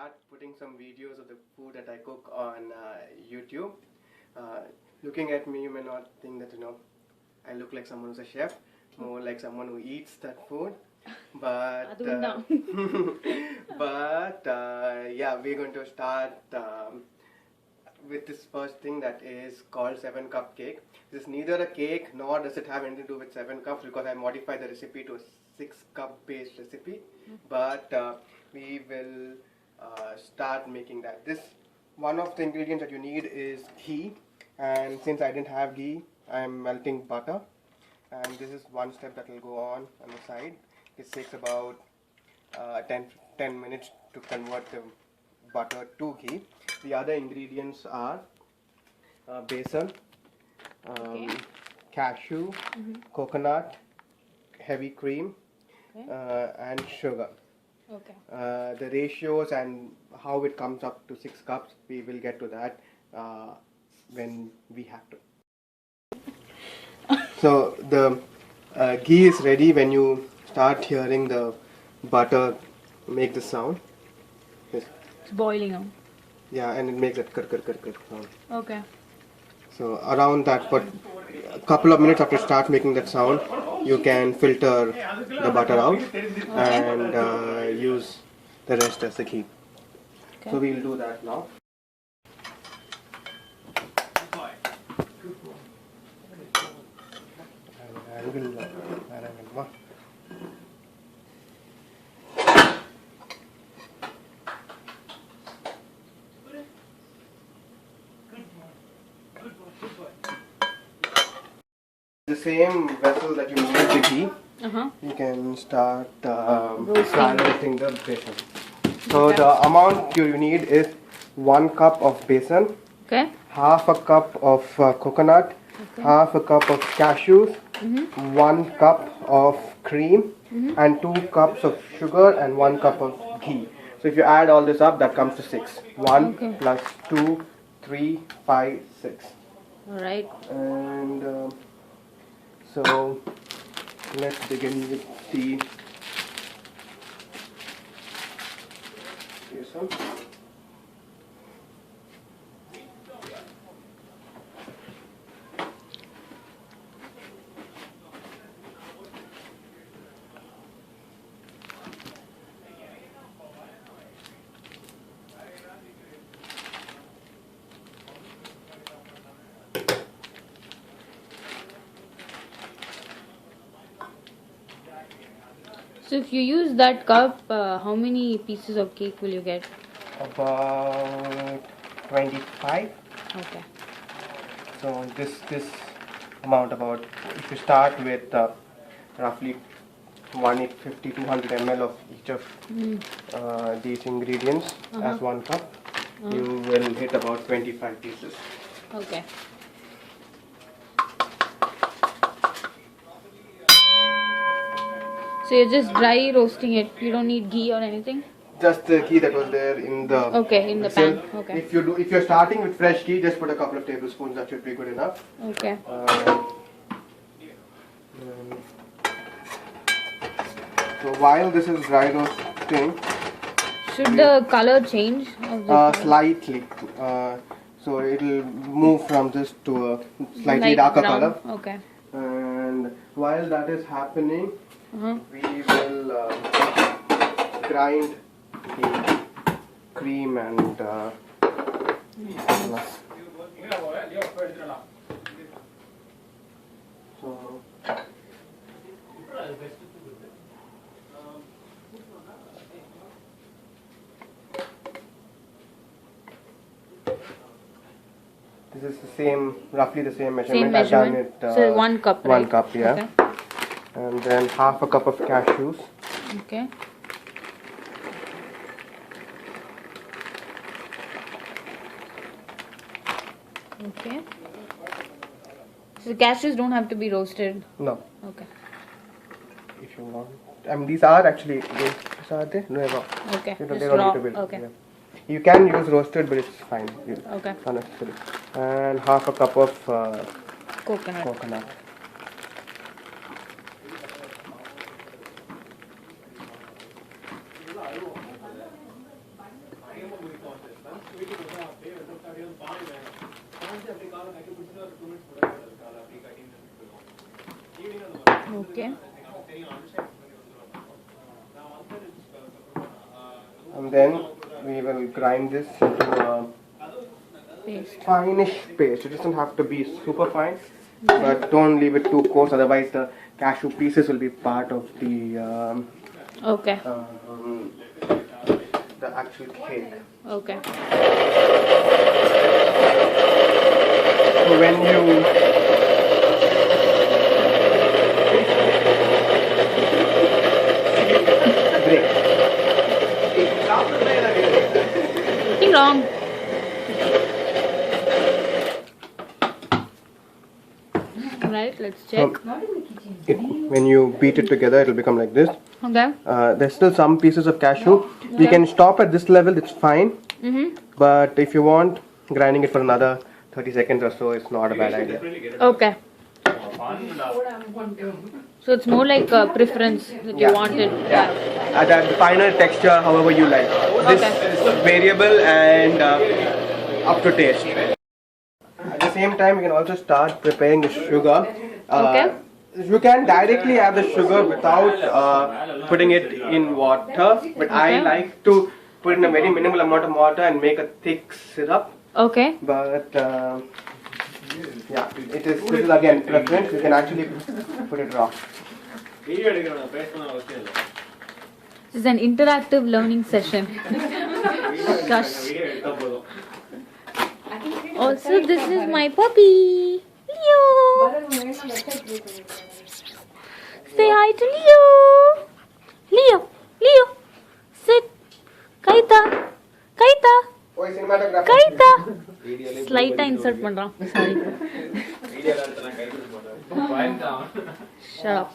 start putting some videos of the food that I cook on YouTube. Looking at me, you may not think that I look like someone who's a chef, more like someone who eats that food. But yeah, we're going to start with this first thing that is called 7 cup cake. This is neither a cake nor does it have anything to do with 7 cups because I modified the recipe to a 6 cup based recipe. But we will start making that. This one of the ingredients that you need is ghee, and since I didn't have ghee, I am melting butter, and this is one step that will go on the side. It takes about 10 minutes to convert the butter to ghee. The other ingredients are besan, cashew, coconut, heavy cream, and sugar. Okay. The ratios and how it comes up to 6 cups, we will get to that when we have to. So the ghee is ready when you start hearing the butter make the sound. Yes. It's boiling now. Yeah, and it makes that kar sound. Okay. So around that, for a couple of minutes after it starts making that sound, you can filter the butter out and use the rest as the ghee. Okay. So we'll do that now. The same vessel that you made the ghee, you can start roasting the besan. So the amount you need is 1 cup of besan, half a cup of coconut, half a cup of cashews, 1 cup of cream, and 2 cups of sugar and 1 cup of ghee. So if you add all this up, that comes to 6. 1 plus 2, 3, 5, 6. Alright. And so let's begin with the besan. So if you use that cup, how many pieces of cake will you get? About 25. Okay. So this amount, about, if you start with roughly 150 200 ml of each of these ingredients as 1 cup, you will hit about 25 pieces. Okay. So you're just dry roasting it. You don't need ghee or anything. Just the ghee that was there in the pan. Okay. If you're starting with fresh ghee, just put a couple of tablespoons. That should be good enough. Okay. So while this is dry roasting, should the color change? Slightly. So it will move from this to a slightly darker color. Okay. And while that is happening, we will grind the cream and so this is the same, roughly the same measurement. I've done it. So 1 cup, right? 1 cup, yeah. Okay. And then half a cup of cashews. Okay. Okay. So cashews don't have to be roasted. No. Okay. If you want, these are actually are they? No. Okay. They don't need to be. Okay. Yeah. You can use roasted, but it's fine. Okay. Unnecessary. And half a cup of coconut. Okay. And then we will grind this into a Paste. finish paste. It doesn't have to be super fine, but don't leave it too coarse, otherwise the cashew pieces will be part of the Okay. the actual cake. Okay. So when you break, Nothing wrong. Right, let's check. when you beat it together, it will become like this. Okay. There's still some pieces of cashew. We Okay. can stop at this level, it's fine. Mm-hmm. But if you want, grinding it for another 30 seconds or so is not a bad idea. Okay. So it's more like a preference that you wanted. Yeah. The final texture, however you like. This is variable and up to taste. At the same time, you can also start preparing the sugar. Okay. You can directly add the sugar without putting it in water, but I Okay. like to put in a very minimal amount of water and make a thick syrup. Okay. But yeah, this is again preference. You can actually put it raw. This is an interactive learning session. Gosh. Also, this is my puppy, Leo. Say hi to Leo. Leo, Leo, sit. Kaita, Kaita, Oi, cinematographer. Kaita. Slight insert பண்றான். Sorry. Shut up.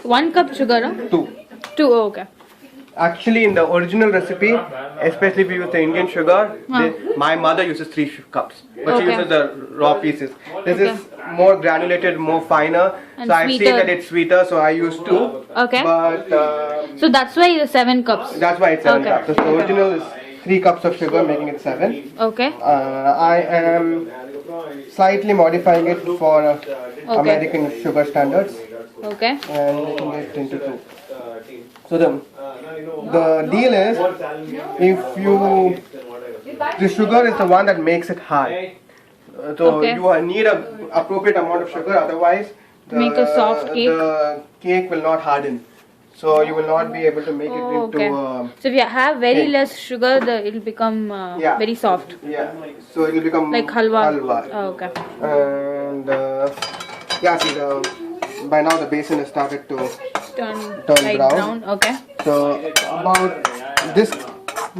1 cup sugar. Huh? 2. 2. Oh, okay. Actually, in the original recipe, especially if you use the Indian sugar, my mother uses 3 cups, but she Okay. uses the raw pieces. This Okay. is more granulated, more finer, And so I've seen sweeter. that it's sweeter, so I use 2. Okay. But So that's why the 7 cups. that's why it's 7 Okay. cups. So the original is 3 cups of sugar, making it 7. Okay. I am slightly modifying it for American sugar standards Okay. and making it into 2. So the deal is, if you, the sugar is the one that makes it hard. So Okay. you need a appropriate amount of sugar, otherwise Make a soft cake. the cake will not harden. So you will not be able to make it Oh, into okay. So if you have very cake. less sugar, it'll become Yeah. very soft. yeah. So it will become Like halwa. halwa. Oh, okay. And yeah, see by now the basin has started to Turn Turn light brown. Okay. So about this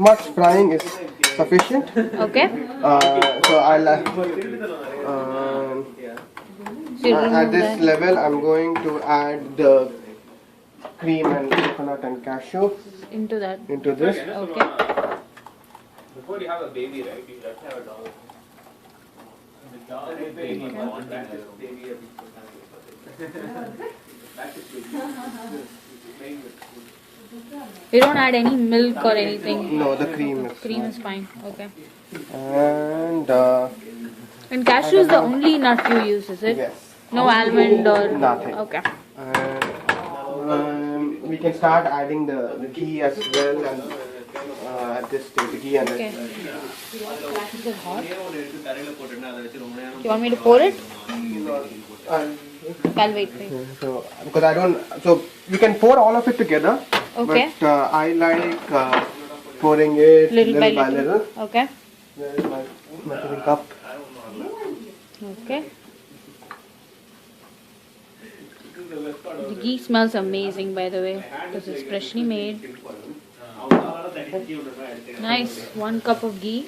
much frying is sufficient. Okay. So I'll So you at remove this that level I'm going to add the cream and coconut and cashew into that. into this. Okay. Before you have a baby, right? You have to have a dog. The dog is baby born, that is baby a big that is playing with food. You don't add any milk or anything. No, the cream is. Cream is fine. Okay. And And cashew is the only nut you use, is it? yes. No almond or Nothing. Okay. And we can start adding the ghee as well, and at this stage, the ghee and Okay. the, Is it hot? You want me to pour it? I'll wait for you. so because I don't, so you can pour all of it together. Okay. But I like pouring it Little by by little. little. Okay. There is my measuring cup. Okay. The ghee smells amazing, by the way, because it's freshly made. Nice. 1 cup of ghee.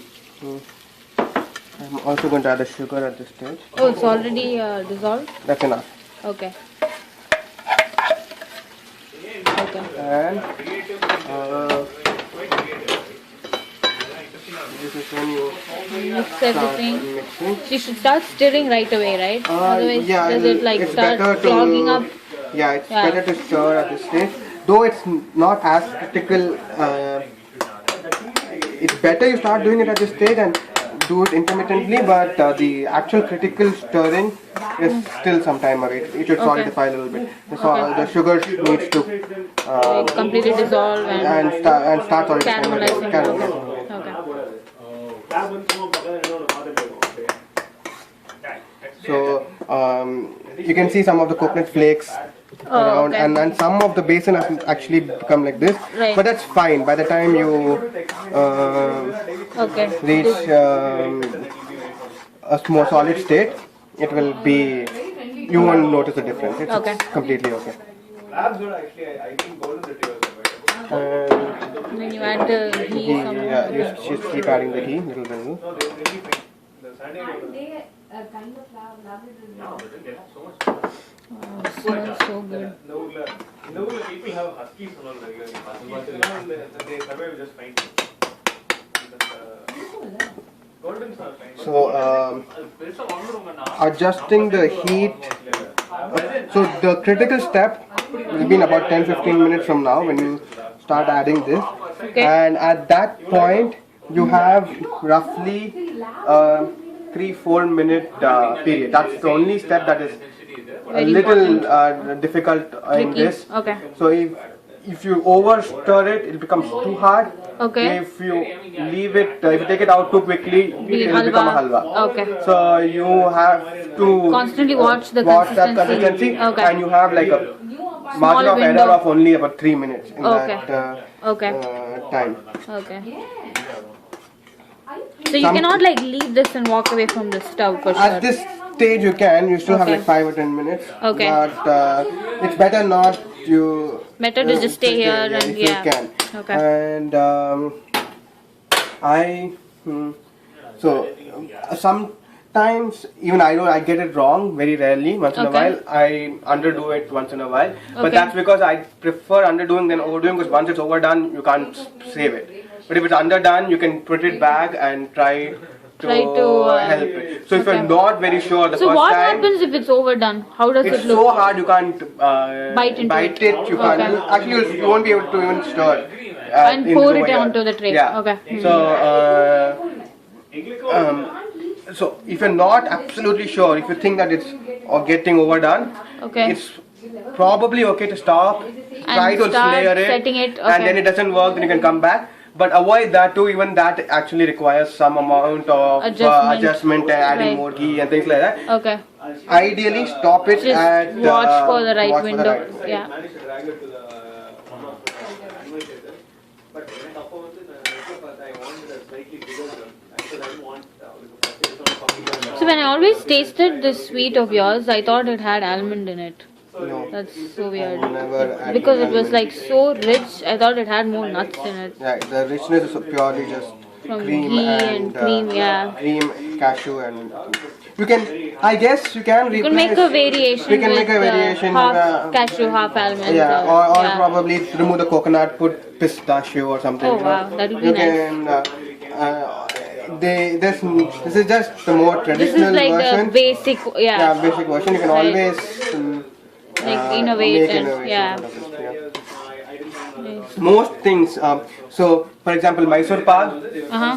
I'm also going to add the sugar at this stage. Oh, it's already dissolved. That's enough. Okay. Okay. And this is when you Mix start everything. mixing. So you should start stirring right away, right? Otherwise, yeah, does it like it's start better to- clogging up? Yeah, it's Yeah. better to stir at this stage. Though it's not as critical it's better you start doing it at this stage and do it intermittently, but the actual critical stirring is still some time away. It should solidify a little bit. The sugar needs to completely dissolve and start solidifying. caramelizing. Okay. So you can see some of the coconut flakes around, and some of the basin has actually become like this. Right. But that's fine. By the time you reach a more solid state, it will be. You won't notice the difference. It's completely okay. And then you add the ghee. Yeah, you just keep adding the ghee, little by little. Oh, it smells so good. People have huskies and all that. They survive just fine. So adjusting the heat. So the critical step will be in about 10-15 minutes from now when you start adding this. And at that point you have roughly 3-4 minute period. That's the only step that is a little difficult in this. So if you over stir it, it becomes too hard. If you leave it, if you take it out too quickly, it will become a halwa. So you have to constantly watch the that consistency, and you have like a margin of error of only about 3 minutes in that time. So you cannot like leave this and walk away from the stove for sure. At this stage you can. You still have like 5 or 10 minutes. But it's better not to. Better to just stay here and if you can. And sometimes even I get it wrong very rarely. Once in a while I underdo it once in a while. But that's because I prefer underdoing than overdoing, because once it's overdone you can't save it. But if it's underdone, you can put it back and try to help it. So if you're not very sure the first time. So what happens if it's overdone? How does it look? It's so hard you can't bite it. You can't. Actually, you won't be able to even stir. And pour it onto the tray. Yeah. So if you're not absolutely sure, if you think that it's getting overdone, it's probably okay to stop. Try to layer it, and then it doesn't work, then you can come back. But avoid that too. Even that actually requires some amount of adjustment, adding more ghee and things like that. Ideally, stop it. Just watch for the right window. So when I always tasted this sweet of yours, I thought it had almond in it. No. That's so weird. Because it was like so rich, I thought it had more nuts in it. Yeah, the richness is purely just from cream ghee and cream, cream, cashew, and you can. I guess you can replace. You can make a variation. We can make a variation. Half cashew, half almond. Yeah, or probably remove the coconut, put pistachio or something. Oh wow, that would be nice. This is just the more traditional version. This is like the basic, basic version. You can always innovate and most things. So, for example, Mysore Pak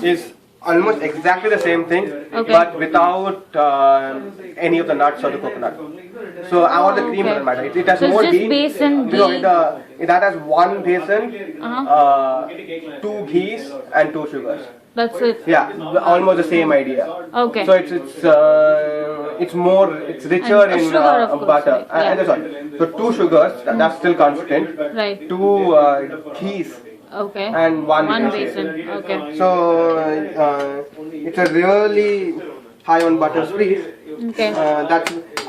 is almost exactly the same thing, but without any of the nuts or the coconut. So, or the cream doesn't matter. It has so more it's just ghee. Basin, ghee. That has one basin, 2 ghees, and 2 sugars. That's it. Yeah, almost the same idea. Okay. So it's richer and in sugar, of course, butter. right? And sorry, so 2 sugars, that's still constant. Right. 2 ghees. Okay. And 1 basin. Okay. So it's a really high on butter sweet. Okay.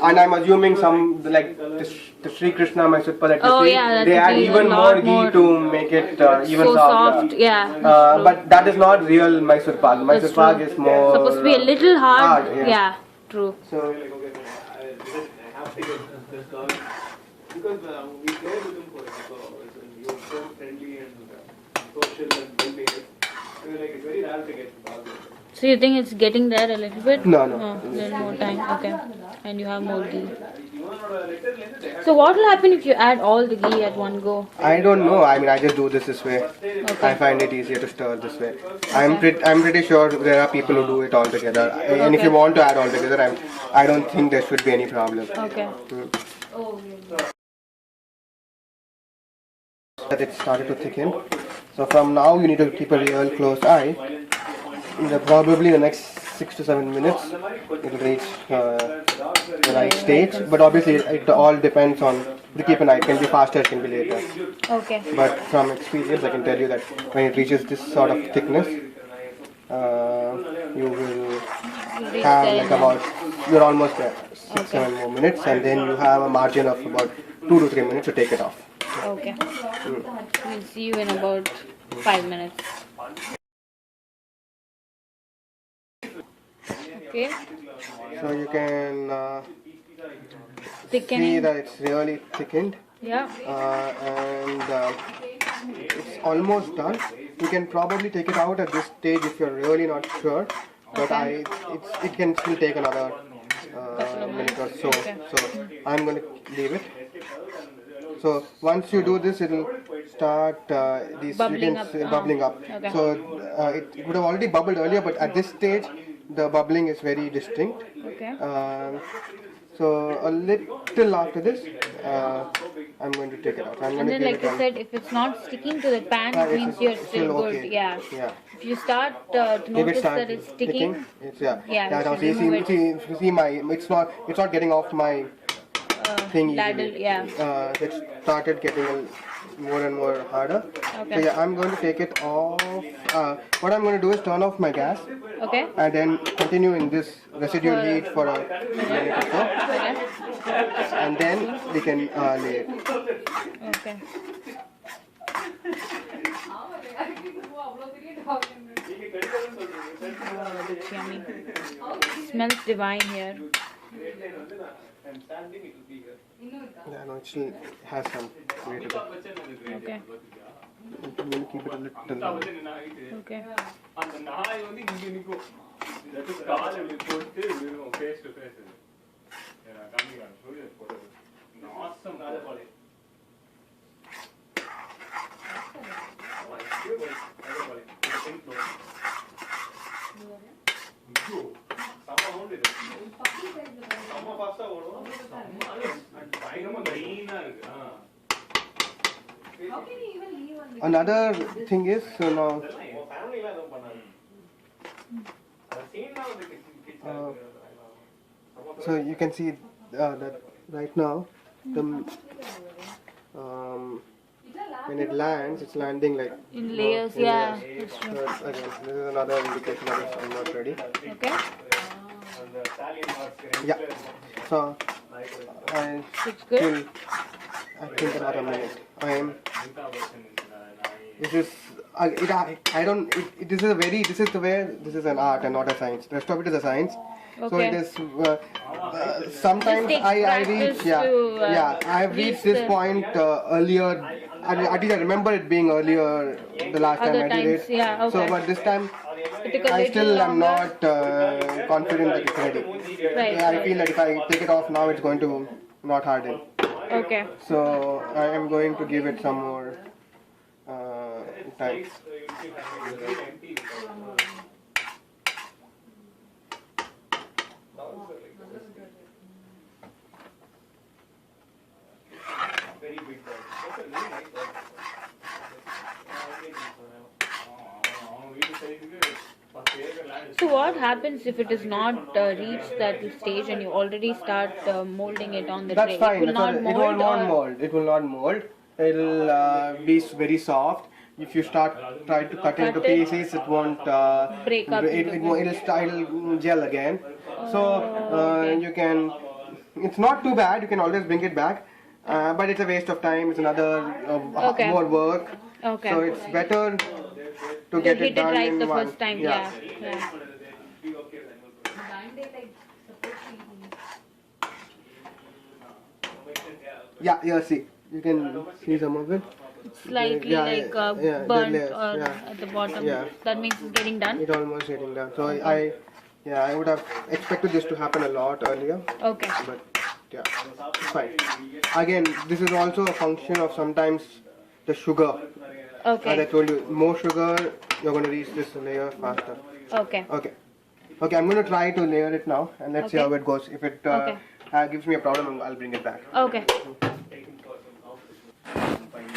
And I'm assuming some like the Sri Krishna Mysore Pak that you see, they add even more ghee to make it even so soft. But that is not real Mysore Pak. Mysore Pak is more supposed to be a little hard. Yeah, true. So because we played with him for he was so friendly and social and well-behaved. It's very rare to get dog. So you think it's getting there a little bit? No. There's more time. Okay. And you have more ghee. So what will happen if you add all the ghee at one go? I don't know. I mean, I just do this way. Okay. I find it easier to stir this way. I'm pretty sure there are people who do it all together. And if you Okay. want to add all together, I don't think there should be any problem. Okay. That it started to thicken. So from now you need to keep a real close eye. Probably the next 6 to 7 minutes it will reach the right stage. But obviously it all depends on to keep an eye. It can be faster, it can be later. Okay. But from experience I can tell you that when it reaches this sort of thickness, you will Reach have there like now. about, you're almost there, 6-7 more minutes, and then you have a margin of about 2 to 3 minutes to take it off. Okay. We'll see you in about 5 minutes. Okay. So you can see Thickening. that it's really thickened, Yeah. and it's almost done. You can probably take it out at this stage if you're really not sure, but Okay. it can still take another minute or so. Okay. So I'm going to leave it. So once you do this, it'll start these Bubbling you up. can see bubbling up. Okay. So it would have already bubbled earlier, but at this stage, the bubbling is very distinct. Okay. So a little after this, I'm going to take it out. I'm going And to then, give like it you said, if it's not sticking to the pan, it it's means you're still still good. okay. Yeah. Yeah. If you start to If it notice starts that it's sticking, it's yeah. Yeah, you now should see, remove see my it's not getting off my thing ladle, easily. yeah. It started getting more and more harder. Okay. So yeah, I'm going to take it off. What I'm going to do is turn off my gas Okay. and then continue in this residual heat for a minute or so, Okay. and then we can lay it. Okay. Oh, that's yummy. Smells divine here. Yeah, no, it still has some way to go. Okay. I'm going to keep it a little. Okay. அந்த நாய் வந்து இங்க நிக்கும் கால் இப்படி போட்டு விழுவும் face to face நான் காமிக்கிறேன் சொல்லி போடுறது நாசம் அதே Another thing is, so now so you can see that right now the when it lands, it's landing like In layers, in yeah. layers. That's true. So again, this is another indication that I'm not ready. Okay. Yeah. So I Looks good. still, I think another minute. I am. This is I don't. This is a very. This is the way. This is an art and not a science. The rest of it is a science. So Okay. it is. Sometimes This takes I practice reach. Yeah. to, Yeah. I've reach reached this the- point earlier. At least I remember it being earlier the last time Other I did times, it. yeah, So, okay. but this time It took a I little still am longer. not confident that it's ready. Right. Yeah, I feel that if I take it off now, it's going to not harden. Okay. So I am going to give it some more time. very big dog. That's a really nice dog. அவன் வீட்டு சைடுக்கு 10 acre land So what happens if it is not reached that stage and you already start molding it on the That's tray? fine. It will not It mold. will not or- mold. It will not mold. It'll be very soft. If you try to cut it into Cut it. pieces, it won't Break up into it'll gel again. So you can. It's not too bad. You can always bring it back. But it's a waste of time. It's another Okay. more work. Okay. So it's better to You get hit it done it right in the one. first time. Yeah. Yeah. Yeah. See, you can see some of it. Slightly Yeah, like yeah, the burnt layers, or yeah. at the bottom. Yeah. That means it's getting done. It almost getting done. So I would have expected this to happen a lot earlier, Okay. but yeah, it's fine. Again, this is also a function of sometimes the sugar. Okay. As I told you, more sugar, you're going to reach this layer faster. Okay. Okay. Okay, I'm going to try to layer it now and let's see Okay. how it goes. If it Okay. gives me a problem, I'll bring it back. Okay.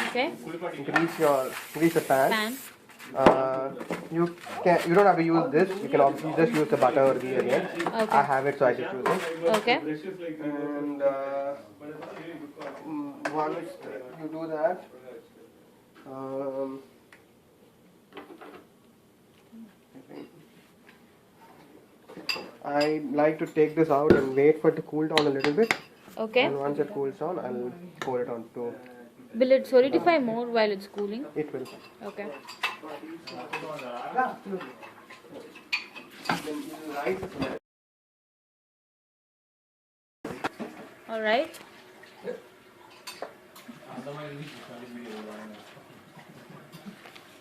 Okay. Grease the pan. Pan. You don't have to use this. You can obviously just use the butter or ghee again. Okay. I have it, so I just use it. Okay. And once you do that, I like to take this out and wait for it to cool down a little bit. Okay. And once it cools down, I'll pour it on to. Will it solidify more while it's cooling? It will. Okay. All right.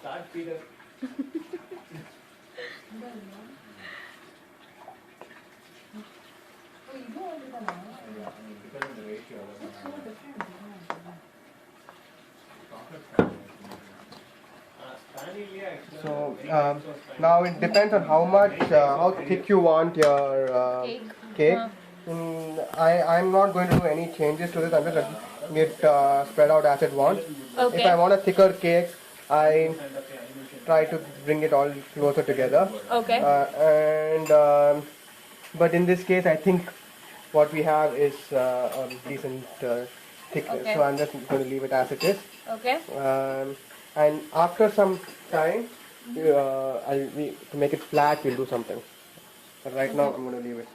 Start Peter. So now it depends on how thick you want your cake. I'm not going to do any changes to this. I'm just letting it spread out as it wants. Okay. If I want a thicker cake, I try to bring it all closer together. Okay. But in this case, I think what we have is a decent thickness. Okay. So I'm just going to leave it as it is. Okay. And after some time, to make it flat, we'll do something. But right now, I'm going to leave it.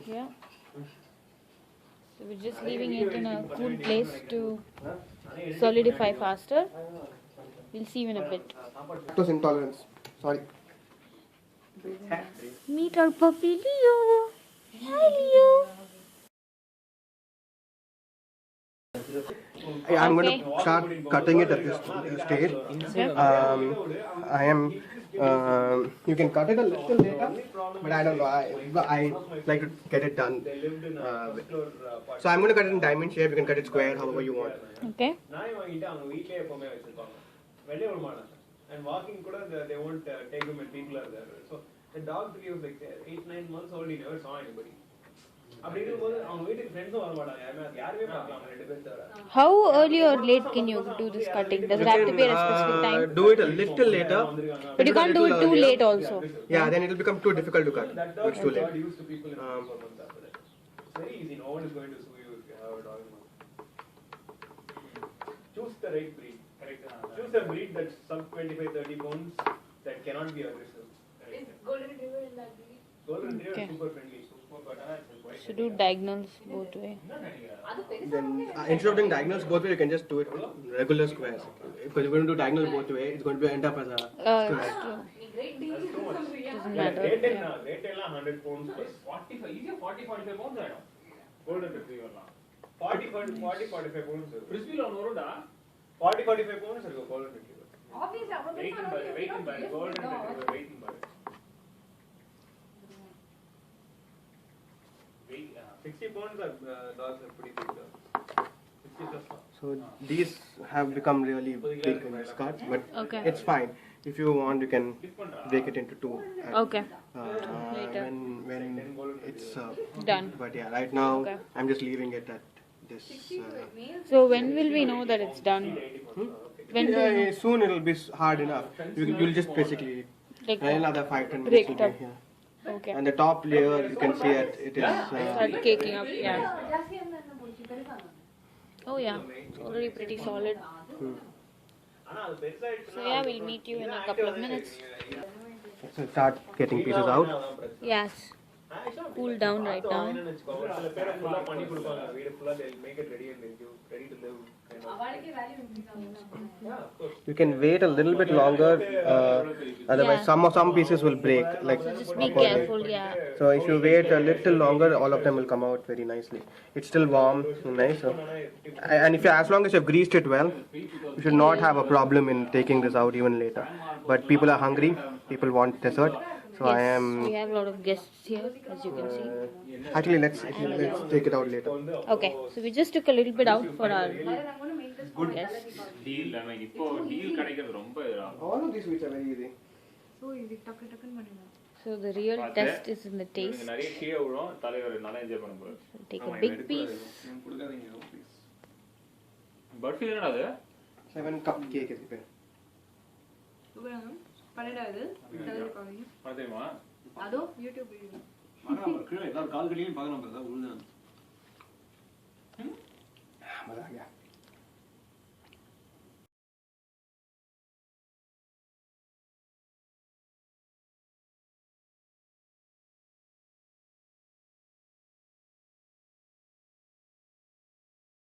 Yeah. So we're just leaving it in a cool place to solidify faster. We'll see you in a bit. Lactose intolerance. Sorry. Meet our puppy Leo. Hi Leo. I'm going Okay. to start cutting it at this stage. I am. You can cut it a little later, but I don't know. I like to get it done. So I'm going to cut it in diamond shape. You can cut it square, however you want. Okay. And walking they won't take them when people are there. So the dog till he was like 8-9 months old, he never saw anybody. How early or late can you do this cutting? Does it have to be at a specific time? Do it a little later. But you can't do it too late also. Yeah, then it will become too difficult to cut. That dog It's too late. got used to people in 4 months after that. It's very easy. No one is going to sue you if you have a dog. Choose the right breed. Correct. Choose a breed that's sub 25-30 pounds that cannot be aggressive. Is golden retriever in that breed? Golden retriever Okay. is super friendly. So do diagonals both way. Then instead of doing diagonals both way, you can just do it regular squares. Because if you're going to do diagonal both way, it's going to end up as a square. It's true. Great deal. Doesn't Rate matter. ಎಲ್ಲ 100 pounds plus 45 easy 40-45 pounds ಆಯ್ತು golden retriever 40-45 pounds frisbee lo noruda 40-45 pounds irukku golden retriever Obviously, our weight in body golden retriever weight in body 60 pounds are dogs are pretty big dogs 60 plus So these have become really big in this cut, but Okay. it's fine. If you want, you can break it into two. And, Okay. Later. When it's Done. But yeah, right now Okay. I'm just leaving it at this. So when will we know that it's done? When will we know? Soon it'll be hard enough. You'll just basically Like another 5-10 minutes. break will it be up. here. Okay. And the top layer, you can see it is. Start caking up. Yeah. Oh yeah. It's already pretty solid. ஆனா அது பெருசாயிடுச்சுனா So yeah, we'll meet you in a couple of minutes. So start getting pieces out. Yes. cool down right now. சில பேர் ஃபுல்லா பண்ணி கொடுப்பாங்க வீடு ஃபுல்லா they'll make it ready and they'll give ready to live kind of. அவளுக்கே value increase Yeah, of course. You can wait a little bit longer, otherwise some pieces will break. Like, So just be careful, yeah. so if you wait a little longer, all of them will come out very nicely. It's still warm, nice. So, and if you, as long as you've greased it well, you should not have a problem in taking this out even later. But people are hungry, people want dessert, so I Yes, am. we have a lot of guests here, as you can see. Actually, let's take it out later. Okay, so we just took a little bit out for our guests. Deal நமக்கு இப்போ deal கிடைக்கிறது ரொம்ப இதுதான். All of these sweets are very easy. So இது டக்கு டக்குன்னு பண்ணுங்க So the real test is in the taste. இவனுக்கு நிறைய கீழே விழும் தலைவர் நல்லா என்ஜாய் பண்ண போறாரு. Take a big piece. Barfi என்னடா அது 7 cup cake is here. உபராங்க பண்ணடாது தடவை பாருங்க உனக்கு தெரியுமா அதோ யூடியூப் வீடியோ கீழே எல்லாரும் கால் கடியும் பார்க்கலாம் பார்த்தா உள்ள मजा आ गया.